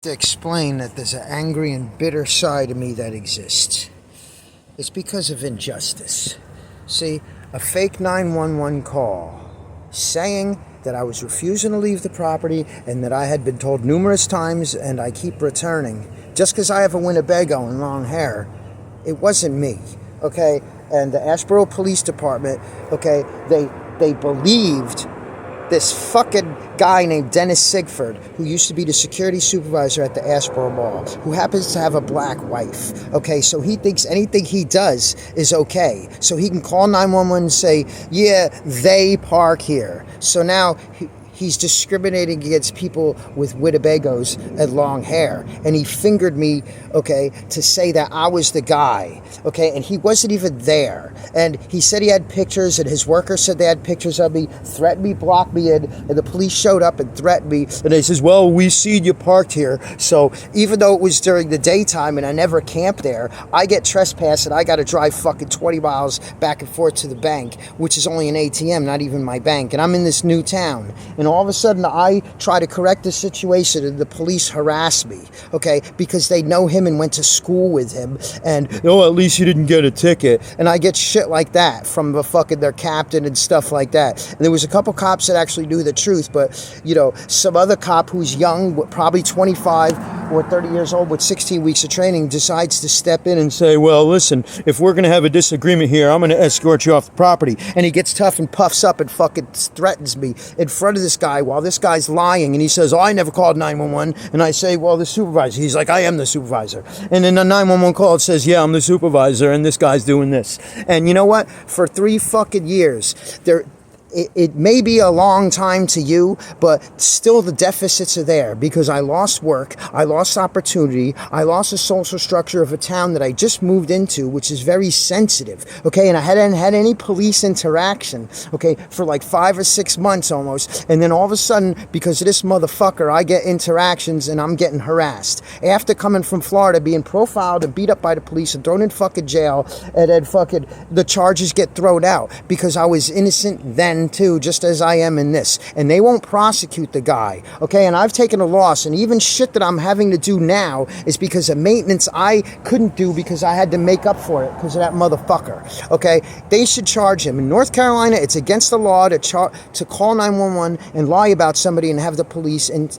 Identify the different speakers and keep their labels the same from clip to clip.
Speaker 1: To explain that there's an angry and bitter side of me that exists. It's because of injustice. See, a fake 911 call saying that I was refusing to leave the property and that I had been told numerous times and I keep returning just because I have a Winnebago and long hair. It wasn't me, okay? And the Asheboro Police Department, okay, they believed this fucking guy named Dennis Sigford, who used to be the security supervisor at the Asheboro Mall, who happens to have a black wife. Okay, so he thinks anything he does is okay. So he can call 911 and say, yeah, they park here. So now he's discriminating against people with Winnebagos and long hair. And he fingered me, okay, to say that I was the guy, okay? And he wasn't even there. And he said he had pictures, and his workers said they had pictures of me, threatened me, blocked me in, and the police showed up and threatened me. And they says, well, we seen you parked here. So even though it was during the daytime and I never camped there, I get trespassed and I got to drive fucking 20 miles back and forth to the bank, which is only an ATM, not even my bank. And I'm in this new town. And all of a sudden, I try to correct the situation, and the police harass me, okay, because they know him and went to school with him, and, oh, at least you didn't get a ticket, and I get shit like that from the fucking their captain and stuff like that. And there was a couple cops that actually knew the truth, but, you know, some other cop who's young, probably 25 or 30 years old with 16 weeks of training, decides to step in and say, well, listen, if we're going to have a disagreement here, I'm going to escort you off the property. And he gets tough and puffs up and fucking threatens me in front of this guy while this guy's lying. And he says, oh, I never called 911. And I say, well, the supervisor. He's like, I am the supervisor. And then the 911 call, it says, yeah, I'm the supervisor, and this guy's doing this. And you know what? For 3 fucking years, it may be a long time to you, but still the deficits are there because I lost work, I lost opportunity, I lost the social structure of a town that I just moved into, which is very sensitive, okay? And I hadn't had any police interaction, okay, for like 5 or 6 months almost. And then all of a sudden, because of this motherfucker, I get interactions and I'm getting harassed. After coming from Florida, being profiled and beat up by the police and thrown in fucking jail, and then fucking the charges get thrown out because I was innocent then too, just as I am in this, and they won't prosecute the guy, okay? And I've taken a loss, and even shit that I'm having to do now is because of maintenance I couldn't do because I had to make up for it because of that motherfucker, okay? They should charge him. In North Carolina, it's against the law to call 911 and lie about somebody and have the police and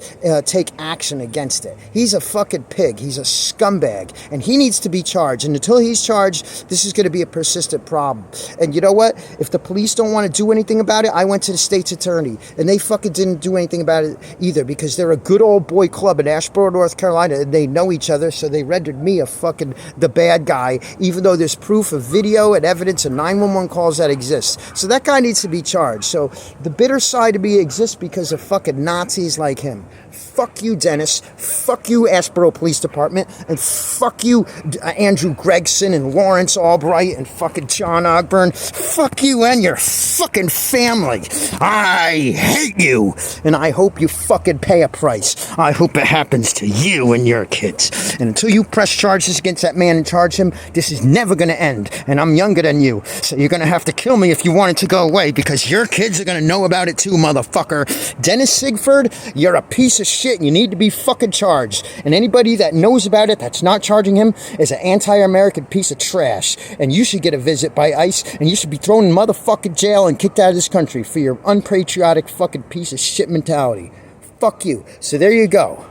Speaker 1: take action against it. He's a fucking pig. He's a scumbag, and he needs to be charged. And until he's charged, this is going to be a persistent problem. And you know what? If the police don't want to do anything about it, I went to the state's attorney, and they fucking didn't do anything about it either because they're a good old boy club in Asheboro, North Carolina, and they know each other, so they rendered me a fucking the bad guy, even though there's proof of video and evidence and 911 calls that exist. So that guy needs to be charged. So the bitter side of me exists because of fucking Nazis like him. Fuck you, Dennis. Fuck you, Asheboro Police Department. And fuck you, Andrew Gregson and Lawrence Albright and fucking John Ogburn. Fuck you and your fucking family. I hate you. And I hope you fucking pay a price. I hope it happens to you and your kids. And until you press charges against that man and charge him, this is never going to end. And I'm younger than you. So you're going to have to kill me if you want it to go away because your kids are going to know about it too, motherfucker. Dennis Sigford, you're a piece of shit. And you need to be fucking charged. And anybody that knows about it that's not charging him is an anti-American piece of trash. And you should get a visit by ICE, and you should be thrown in motherfucking jail and kicked out of this country for your unpatriotic fucking piece of shit mentality. Fuck you. So there you go.